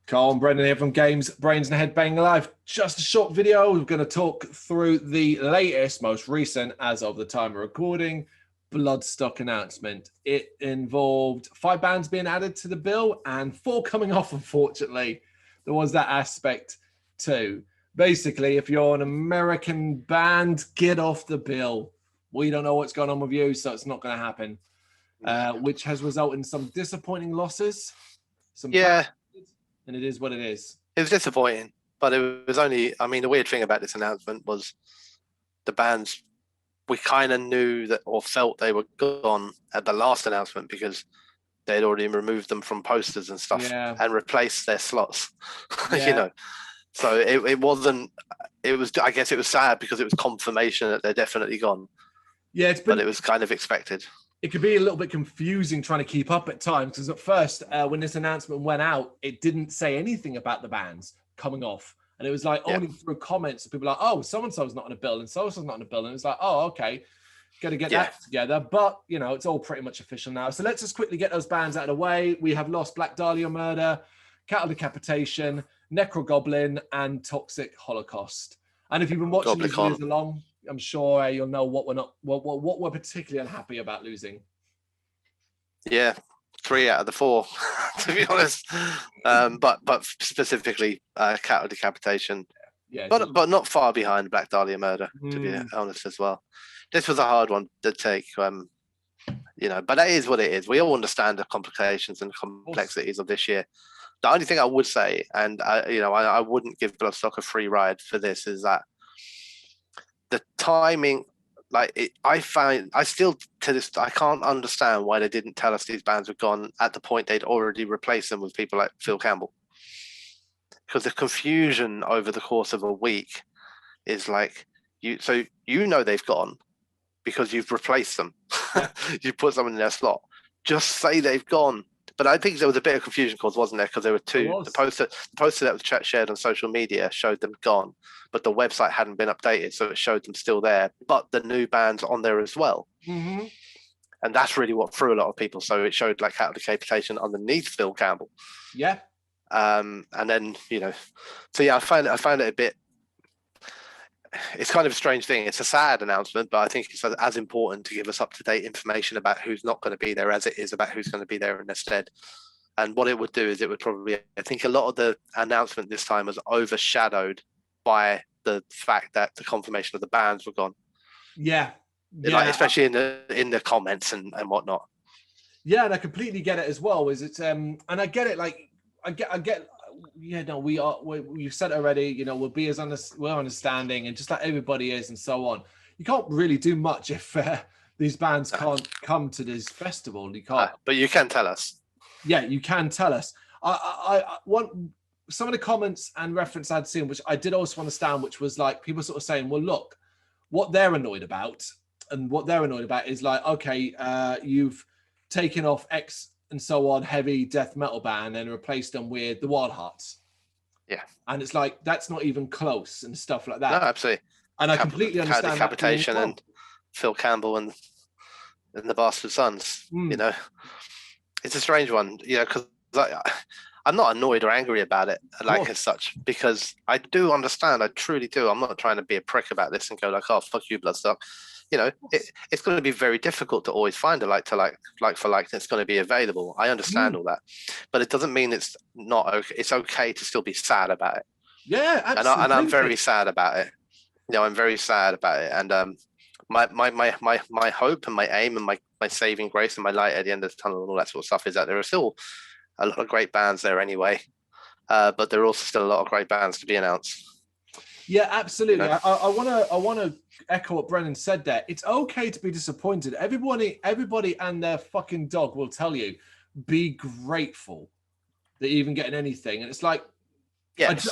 Carl and Brendan here from Brrraaains A Head-Banging Life. Just a short video. We're going to talk through the latest, most recent, as of the time of recording, Bloodstock announcement. It involved 5 bands being added to the bill and 4 coming off, unfortunately. There was that aspect too. Basically, if you're an American band, get off the bill. We don't know what's going on with you, so it's not going to happen. Which has resulted in some disappointing losses. And it is what it is. It was disappointing, but it was only, I mean, the weird thing about this announcement was the bands, we kind of knew that or felt they were gone at the last announcement because they'd already removed them from posters and stuff and replaced their slots, you know. So it wasn't, it was, I guess it was sad because it was confirmation that they're definitely gone. Yeah, but it was kind of expected. It could be a little bit confusing trying to keep up at times because at first, when this announcement went out, it didn't say anything about the bands coming off. And it was like only through comments, people were like, oh, so-and-so's not on a bill and so-and-so's not on a bill. And it's like, oh, okay, got to get that together. But, you know, it's all pretty much official now. So let's just quickly get those bands out of the way. We have lost Black Dahlia Murder, Cattle Decapitation, Necrogoblin, and Toxic Holocaust. And if you've been watching these videos along, I'm sure you'll know what we're particularly unhappy about losing. Yeah, 3 out of the 4, to be honest. But specifically Cattle Decapitation. Yeah, but not far behind Black Dahlia Murder, to be honest as well. This was a hard one to take, you know, but that is what it is. We all understand the complications and complexities of this year. The only thing I would say, and I wouldn't give Bloodstock a free ride for this, is that the timing, like I still to this, I can't understand why they didn't tell us these bands were gone at the point they'd already replaced them with people like Phil Campbell. Because the confusion over the course of a week is like, so you know they've gone because you've replaced them. You put someone in their slot. Just say they've gone. But I think there was a bit of confusion caused, wasn't there? Because there were 2. The poster that was shared on social media showed them gone, but the website hadn't been updated, so it showed them still there. But the new bands on there as well, and that's really what threw a lot of people. So it showed like Cattle Decapitation underneath Phil Campbell. Yeah. And then so yeah, I find it a bit. It's kind of a strange thing. It's a sad announcement, but I think it's as important to give us up-to-date information about who's not going to be there as it is about who's going to be there in their stead. And what it would do is it would probably, I think a lot of the announcement this time was overshadowed by the fact that the confirmation of the bands were gone. Yeah. Like, especially in the comments and whatnot. Yeah, and I completely get it as well. Is it and I get it, like I get you've said it already, we'll be as we're understanding and just like everybody is and so on. You can't really do much if these bands can't come to this festival. You can't. But you can tell us. Yeah, you can tell us. I want some of the comments and reference I'd seen, which I did also understand, which was like people sort of saying, well, look, what they're annoyed about is like, okay, you've taken off X and so on, heavy death metal band and replaced them with the Wild Hearts. Yeah. And it's like, that's not even close and stuff like that. No, absolutely. And I completely understand Decapitation and Phil Campbell and the Bastard Sons, It's a strange one, because I'm not annoyed or angry about it, like as such, because I do understand, I truly do. I'm not trying to be a prick about this and go like, oh, fuck you, Bloodstock. It's going to be very difficult to always find a like for like that's going to be available. I understand all that, but it doesn't mean it's not okay. It's okay to still be sad about it. Yeah, absolutely. And I'm very sad about it. I'm very sad about it. And my hope and my aim and my saving grace and my light at the end of the tunnel and all that sort of stuff is that there are still a lot of great bands there anyway, but there are also still a lot of great bands to be announced. Yeah, absolutely. I want to echo what Brennan said there. It's okay to be disappointed. Everybody and their fucking dog will tell you, be grateful that you're even getting anything. And it's like,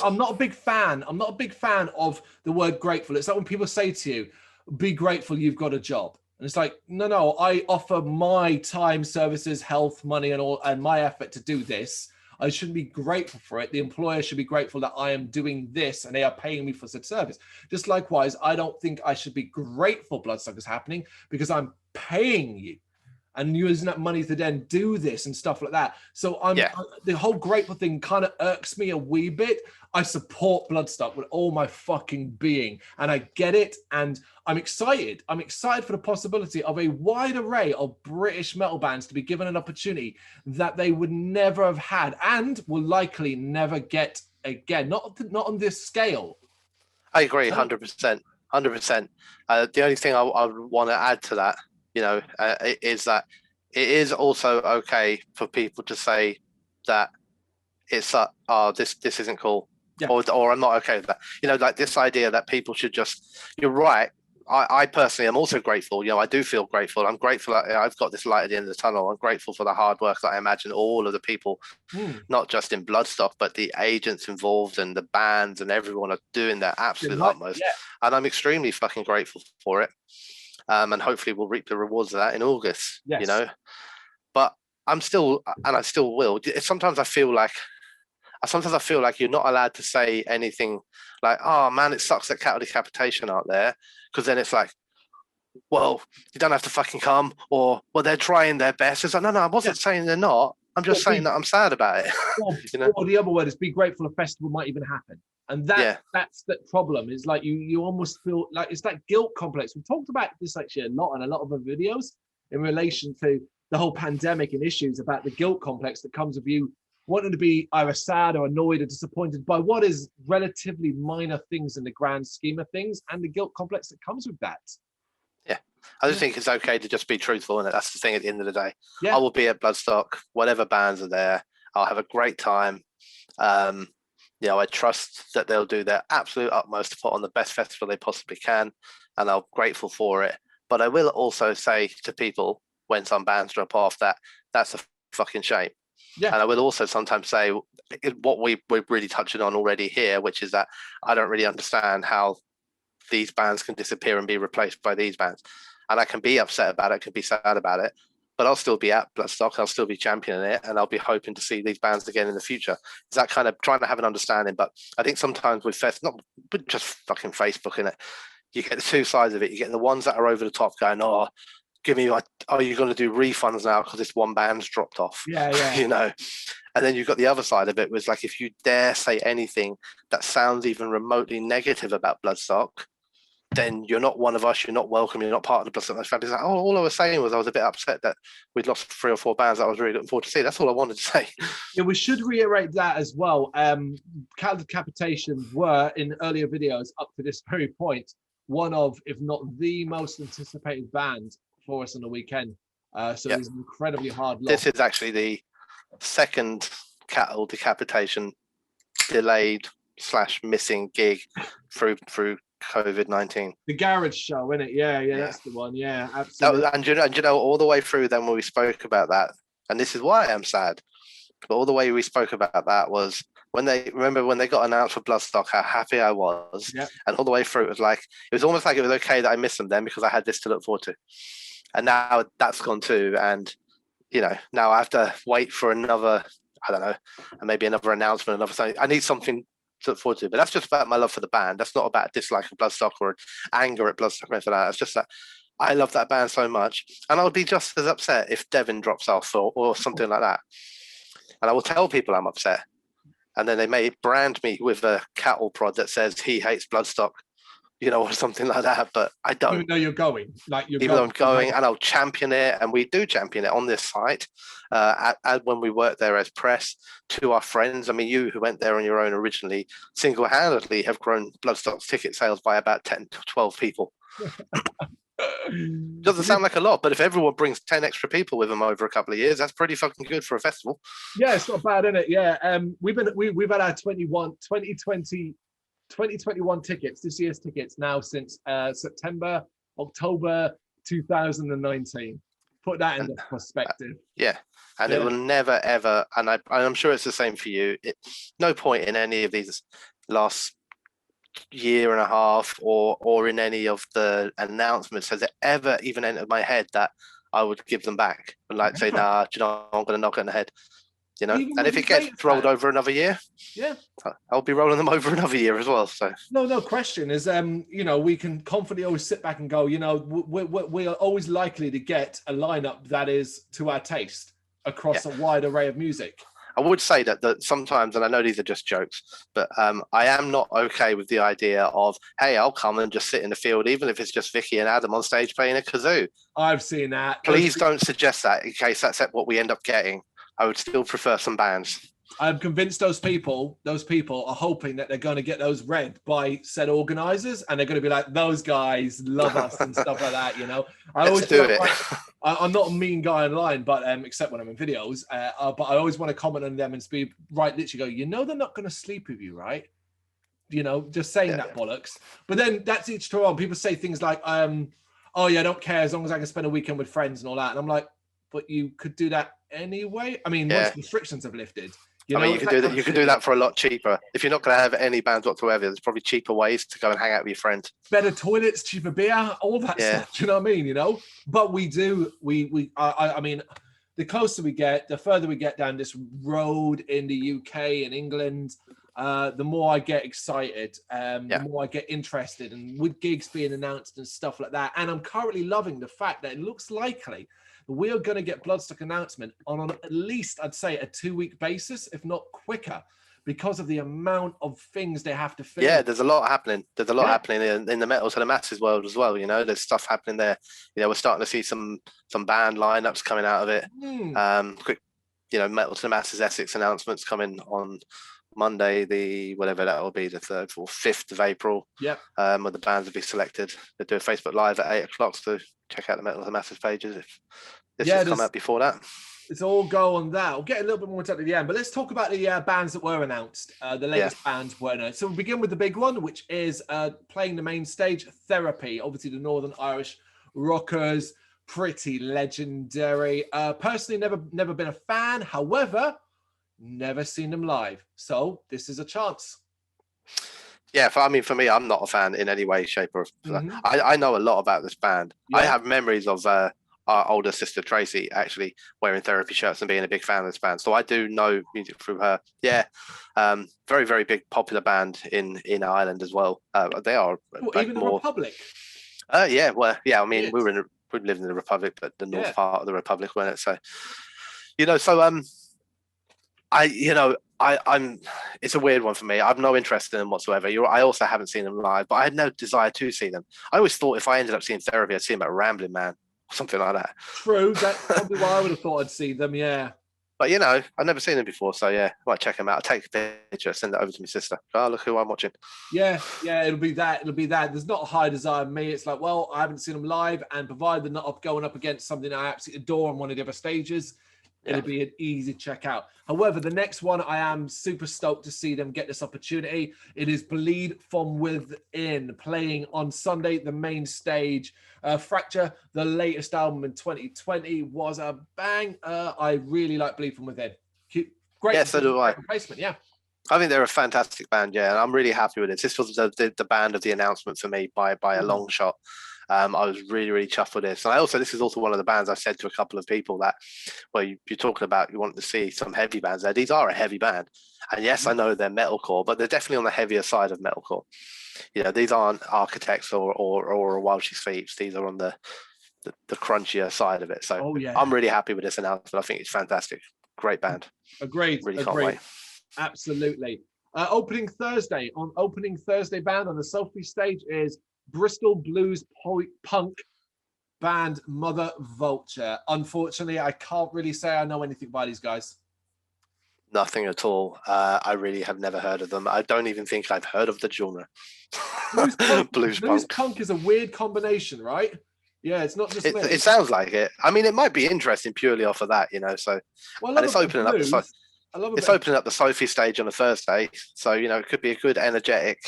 I'm not a big fan. I'm not a big fan of the word grateful. It's like when people say to you, be grateful you've got a job. And it's like, no, I offer my time, services, health, money, and my effort to do this. I shouldn't be grateful for it. The employer should be grateful that I am doing this and they are paying me for said service. Just likewise, I don't think I should be grateful Bloodstock is happening because I'm paying you. and using that money to then do this and stuff like that. So the whole grateful thing kind of irks me a wee bit. I support Bloodstock with all my fucking being, and I get it, and I'm excited. I'm excited for the possibility of a wide array of British metal bands to be given an opportunity that they would never have had and will likely never get again. Not on this scale. I agree, 100%. 100%. The only thing I would want to add to that, is that it is also okay for people to say that it's this isn't cool. Yeah. Or I'm not okay with that. Like this idea that people should just, you're right. I personally am also grateful. I do feel grateful. I'm grateful that I've got this light at the end of the tunnel. I'm grateful for the hard work that I imagine all of the people, not just in Bloodstock, but the agents involved and the bands and everyone are doing their absolute utmost. Yeah. And I'm extremely fucking grateful for it. And hopefully we'll reap the rewards of that in August, But I'm still, and I still will. Sometimes I feel like you're not allowed to say anything like, oh man, it sucks that cattle decapitation aren't there. Because then it's like, well, you don't have to fucking come, or, well, they're trying their best. It's like, no, I wasn't saying they're not. I'm just saying that I'm sad about it. Or the other word is be grateful a festival might even happen. And that's the problem, is like you almost feel like it's that guilt complex. We talked about this actually a lot in a lot of our videos in relation to the whole pandemic and issues about the guilt complex that comes with you wanting to be either sad or annoyed or disappointed by what is relatively minor things in the grand scheme of things, and the guilt complex that comes with that. Yeah. I just think it's okay to just be truthful, and that's the thing at the end of the day. Yeah. I will be at Bloodstock, whatever bands are there. I'll have a great time. I trust that they'll do their absolute utmost to put on the best festival they possibly can, and I'm grateful for it. But I will also say to people when some bands drop off that that's a fucking shame. Yeah. And I will also sometimes say what we're really touching on already here, which is that I don't really understand how these bands can disappear and be replaced by these bands. And I can be upset about it, can be sad about it, but I'll still be at Bloodstock, I'll still be championing it, and I'll be hoping to see these bands again in the future. It's that kind of trying to have an understanding. But I think sometimes with not just fucking Facebook, in it, you get the two sides of it. You get the ones that are over the top going, oh, give me are you going to do refunds now because this one band's dropped off? Yeah. And then you've got the other side of it, was like, if you dare say anything that sounds even remotely negative about Bloodstock, then you're not one of us, you're not welcome, you're not part of the Bloodstock family. Like, all I was saying was I was a bit upset that we'd lost 3 or 4 bands that I was really looking forward to see. That's all I wanted to say. Yeah, we should reiterate that as well. Cattle decapitation were, in earlier videos up to this very point, one of, if not the most anticipated band for us on the weekend. So it was an incredibly hard loss. This is actually the second cattle decapitation delayed / missing gig through COVID-19. The garage show, isn't it? Yeah, that's the one. Yeah, absolutely. And you know, all the way through then when we spoke about that, and this is why I'm sad, but all the way we spoke about that was when they got announced for Bloodstock, how happy I was. Yep. And all the way through, it was almost like it was okay that I missed them then because I had this to look forward to. And now that's gone too. And, now I have to wait for another, I don't know, maybe another announcement, another something. I need something to look forward to. But that's just about my love for the band. That's not about dislike of Bloodstock or anger at Bloodstock or anything like that. It's just that I love that band so much. And I would be just as upset if Devin drops off or something like that. And I will tell people I'm upset. And then they may brand me with a cattle prod that says he hates Bloodstock, or something like that. But I don't. Even though you're going, I'm going, and I'll champion it, and we do champion it on this site. When we work there as press, to our friends. I mean, you who went there on your own originally, single-handedly have grown Bloodstock's ticket sales by about 10 to 12 people. Doesn't sound like a lot, but if everyone brings 10 extra people with them over a couple of years, that's pretty fucking good for a festival. Yeah, it's not bad, isn't it? Yeah, we've had our 2021 tickets, this year's tickets now since October 2019. Put that into perspective. And it will never ever, and I'm sure it's the same for you. No point in any of these last year and a half or in any of the announcements has it ever even entered my head that I would give them back and say, nah, I'm going to knock it in the head. you know. Even And if it gets rolled over another year, yeah, I'll be rolling them over another year as well. So no question is, you know, we can confidently always sit back and go, you know, we are always likely to get a lineup that is to our taste across a wide array of music. I would say that sometimes, and I know these are just jokes, but I am not okay with the idea of, hey, I'll come and just sit in the field, even if it's just Vicky and Adam on stage playing a kazoo. I've seen that. Please don't suggest that, in case that's what we end up getting. I would still prefer some bands. I'm convinced those people are hoping that they're going to get those read by said organizers, and they're going to be like, those guys love us and stuff like that, you know. Let's do it. I'm not a mean guy online, but except when I'm in videos, but I always want to comment on them and speak right, literally go, you know, they're not going to sleep with you, right? You know, just saying that bollocks. But then that's each to their own. People say things like, oh yeah, I don't care as long as I can spend a weekend with friends and all that. And I'm like, but you could do that anyway. I mean, once restrictions have lifted. I mean, you can do that. You can do that for a lot cheaper. If you're not going to have any bands whatsoever, there's probably cheaper ways to go and hang out with your friends. Better toilets, cheaper beer, all that stuff. Do you know what I mean? You know, but we do. I mean, the closer we get, the further we get down this road in the UK and England, the more I get excited, the more I get interested, and with gigs being announced and stuff like that. And I'm currently loving the fact that it looks likely we are going to get Bloodstock announcement on at least, I'd say, a 2-week basis, if not quicker, because of the amount of things they have to film. Yeah, there's a lot happening. There's a lot happening in the Metal to the Masses world as well. You know, there's stuff happening there. You know, we're starting to see some band lineups coming out of it. Quick, you know, Metal to the Masses Essex announcements coming on Monday, the whatever that will be, the 3rd or 5th of April. Yeah. When the bands will be selected. They do a Facebook Live at 8 o'clock, so check out the Metal to the Masses pages if this has come out before that. It's all go on that. We'll get a little bit more into it at the end, but let's talk about the bands that were announced. The latest bands were announced. So we'll begin with the big one, which is playing the main stage, Therapy. Obviously, the Northern Irish rockers, pretty legendary. Personally, never been a fan. However, never seen them live. So this is a chance. Yeah, for me, I'm not a fan in any way, shape, or form. I know a lot about this band. I have memories of our older sister Tracy actually wearing Therapy shirts and being a big fan of this band. So I do know music through her. Yeah, very, very big popular band in Ireland as well. They are even the Republic. Yeah, well, yeah. I mean, we lived in the Republic, but the north part of the Republic, wasn't it? So, you know, I'm. It's a weird one for me. I've no interest in them whatsoever. I also haven't seen them live, but I had no desire to see them. I always thought if I ended up seeing Therapy, I'd see them at Rambling Man or something like that. True, that's probably why I would have thought I'd see them. Yeah, but you know, I've never seen them before, so yeah, I might check them out. I'll take a picture, send it over to my sister. Oh, look who I'm watching. Yeah, it'll be that. There's not a high desire in me. It's like, well, I haven't seen them live, and provided they're not going up against something I absolutely adore on one of the other stages, it'll be an easy check out. However, the next one, I am super stoked to see them get this opportunity. It is Bleed From Within, playing on Sunday, the main stage. Fracture, the latest album in 2020, was a bang. I really like Bleed From Within. Great. Yeah, so do I. Replacement, yeah. I think they're a fantastic band, yeah, and I'm really happy with it. This was the band of the announcement for me by a long shot. I was really, really chuffed with this. And this is also one of the bands I said to a couple of people that, well, you're talking about you want to see some heavy bands there. These are a heavy band. And yes, I know they're metalcore, but they're definitely on the heavier side of metalcore. You know, these aren't Architects or While She Sleeps. These are on the crunchier side of it. So I'm really happy with this announcement. I think it's fantastic. Great band. Agreed. Really can't wait. Absolutely. Opening Thursday band on the Sophie stage is Bristol blues punk band Mother Vulture. Unfortunately, I can't really say I know anything by these guys. Nothing at all. I really have never heard of them. I don't even think I've heard of the genre. Blues punk is a weird combination, right? Yeah, it's not just. It sounds like it. I mean, it might be interesting purely off of that, you know. So, and it's opening up the Sophie stage on a Thursday, so you know it could be a good, energetic,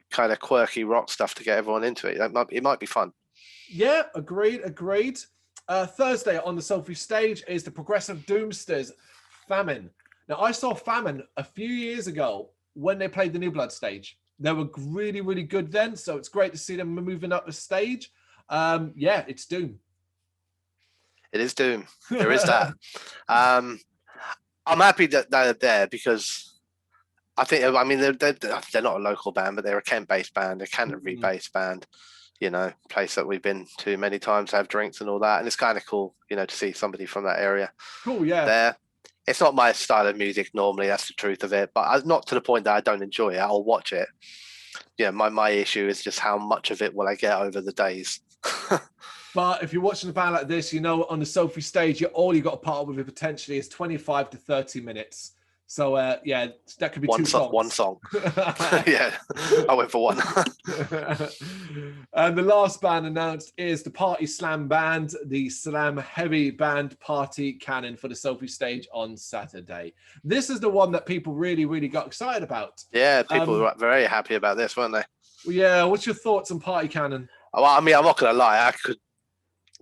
kind of quirky rock stuff to get everyone into it. It might be fun. Yeah, agreed. Thursday on the Sophie stage is the Progressive Doomsters, Famine. Now, I saw Famine a few years ago when they played the New Blood stage. They were really, really good then, so it's great to see them moving up the stage. It's Doom. It is Doom. There is that. I'm happy that they're there because I mean, they're not a local band, but they're a Kent-based band, a Canterbury-based band. You know, place that we've been to many times, have drinks and all that, and it's kind of cool, you know, to see somebody from that area. Cool, yeah. There, it's not my style of music normally. That's the truth of it, but not to the point that I don't enjoy it. I'll watch it. Yeah, my issue is just how much of it will I get over the days. But if you're watching a band like this, you know, on the Sophie stage, all you got to part up with it potentially is 25 to 30 minutes. So, yeah, that could be two songs. One song. Yeah, I went for one. And the last band announced is the Party Slam Band, the Slam Heavy Band Party Cannon for the Sophie stage on Saturday. This is the one that people really, really got excited about. Yeah, people were very happy about this, weren't they? Well, yeah, what's your thoughts on Party Cannon? Well, I mean, I'm not going to lie. I could,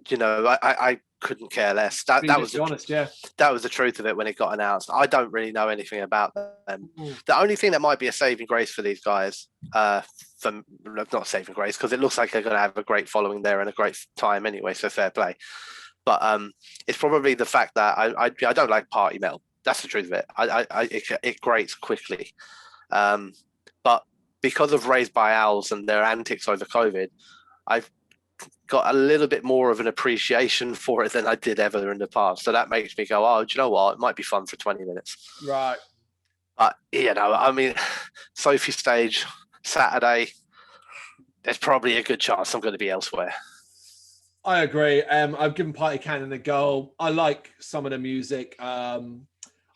you know, I couldn't care less. That was honest, yeah. That was the truth of it when it got announced. I don't really know anything about them. The only thing that might be a saving grace for these guys, not saving grace, because it looks like they're going to have a great following there and a great time anyway. So fair play. But it's probably the fact that I don't like party metal. That's the truth of it. It grates quickly. But because of Raised by Owls and their antics over COVID, I've got a little bit more of an appreciation for it than I did ever in the past. So that makes me go, oh, do you know what? It might be fun for 20 minutes. Right. But, you know, I mean, Sophie stage, Saturday, there's probably a good chance I'm going to be elsewhere. I agree. I've given Party Cannon a go. I like some of the music. I'm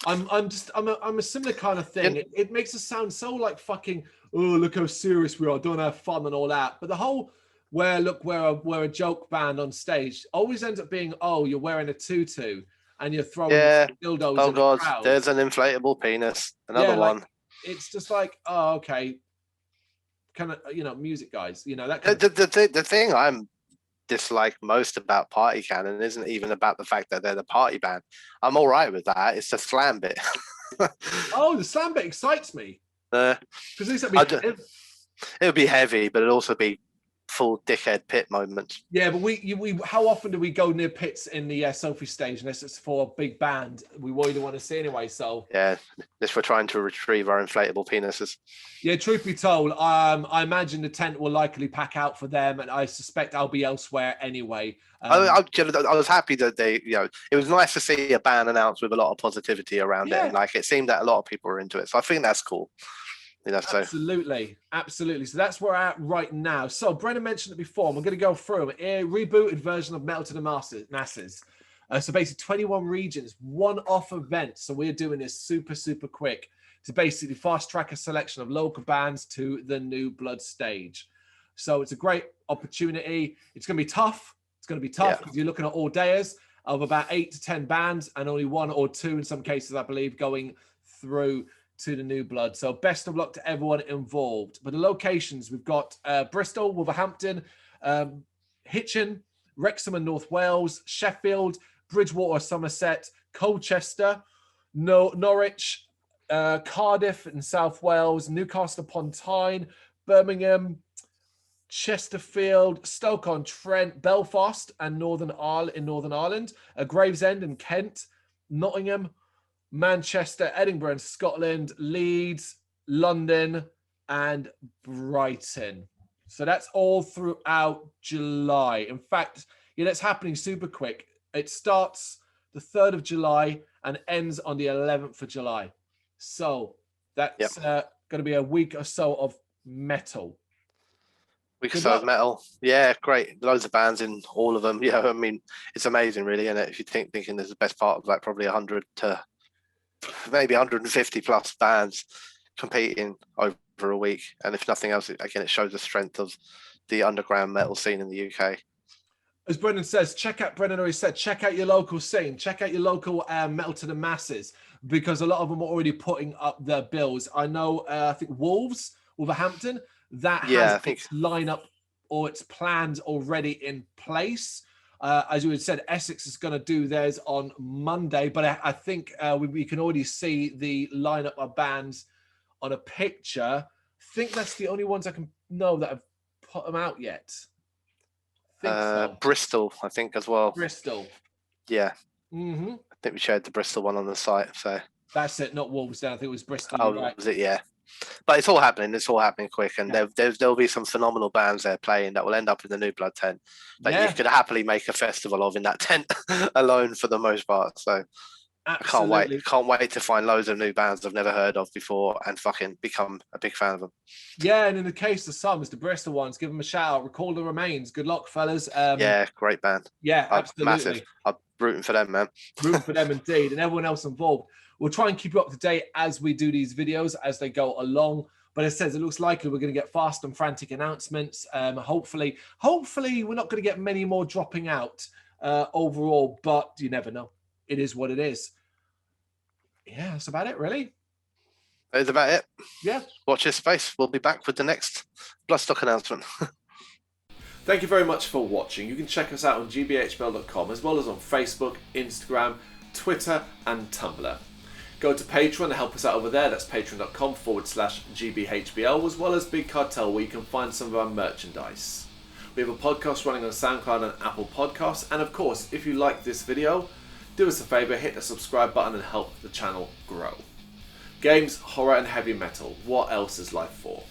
a similar kind of thing. It makes us sound so like fucking, oh, look how serious we are, don't have fun and all that. But the whole we're a joke band on stage always ends up being, oh, you're wearing a tutu and you're throwing dildos. Oh in God, the crowd. There's an inflatable penis. Another one. Like, it's just like, oh, okay, kind of, you know, music guys. You know that. The thing I'm dislike most about Party Cannon isn't even about the fact that they're the party band. I'm all right with that. It's the slam bit. Oh, the slam bit excites me. Because it would be heavy, but it'd also be full dickhead pit moments. Yeah, but we how often do we go near pits in the Sophie stage unless it's for a big band we really want to see anyway? So yeah, unless we're trying to retrieve our inflatable penises. Yeah, truth be told, I imagine the tent will likely pack out for them, and I suspect I'll be elsewhere anyway. I was happy that they, you know, it was nice to see a band announced with a lot of positivity around it, and like it seemed that a lot of people were into it. So I think that's cool. You know, absolutely. So that's where we're at right now. So Brennan mentioned it before, and we're going to go through a rebooted version of Metal to the Masses. So basically 21 regions, one-off event. So we're doing this super, super quick to basically fast-track a selection of local bands to the New Blood stage. So it's a great opportunity. It's going to be tough. Because you're looking at all-dayers of about 8 to 10 bands and only 1 or 2 in some cases, I believe, going through to the New Blood. So best of luck to everyone involved. But the locations, we've got Bristol, Wolverhampton, Hitchin, Wrexham and North Wales, Sheffield, Bridgewater, Somerset, Colchester, Norwich, Cardiff in South Wales, Newcastle upon Tyne, Birmingham, Chesterfield, Stoke-on-Trent, Belfast and Northern Ireland, Gravesend in Kent, Nottingham, Manchester, Edinburgh in Scotland, Leeds, London, and Brighton. So that's all throughout July. In fact, it's happening super quick. It starts the 3rd of July and ends on the 11th of July. So that's going to be a week or so of metal. Metal. Yeah, great. Loads of bands in all of them. Yeah, I mean, it's amazing, really, isn't it? If you thinking there's the best part of like probably 100 to maybe 150 plus bands competing over a week. And if nothing else, again, it shows the strength of the underground metal scene in the UK. As Brendan says, check out your local scene, check out your local Metal to the Masses, because a lot of them are already putting up their bills. I know, I think Wolverhampton, that has its lineup or its plans already in place. As you had said, Essex is going to do theirs on Monday, but I think we can already see the lineup of bands on a picture. I think that's the only ones I can know that have put them out yet. So. Bristol, I think, as well. Bristol. Yeah. Mm-hmm. I think we shared the Bristol one on the site. So That's it, not Wolves then. I think it was Bristol. Oh, right. Was it? Yeah. But it's all happening. It's all happening quick, and there'll be some phenomenal bands there playing that will end up in the New Blood tent that you could happily make a festival of in that tent alone for the most part. So absolutely. I can't wait to find loads of new bands I've never heard of before and fucking become a big fan of them. Yeah, and in the case of some, it's the Bristol ones. Give them a shout out. Recall the Remains. Good luck, fellas. Yeah, great band. Yeah, absolutely. Massive. I'm rooting for them, man. Rooting for them indeed, and everyone else involved. We'll try and keep you up to date as we do these videos as they go along. But it says it looks likely we're going to get fast and frantic announcements. Hopefully we're not going to get many more dropping out overall, but you never know. It is what it is. Yeah, that's about it, really. That's about it. Yeah. Watch this space. We'll be back with the next Bloodstock announcement. Thank you very much for watching. You can check us out on gbhbl.com as well as on Facebook, Instagram, Twitter, and Tumblr. Go to Patreon to help us out over there. That's patreon.com/gbhbl, as well as Big Cartel, where you can find some of our merchandise. We have a podcast running on SoundCloud and Apple Podcasts. And of course, if you like this video, do us a favor, hit the subscribe button and help the channel grow. Games, horror, and heavy metal. What else is life for?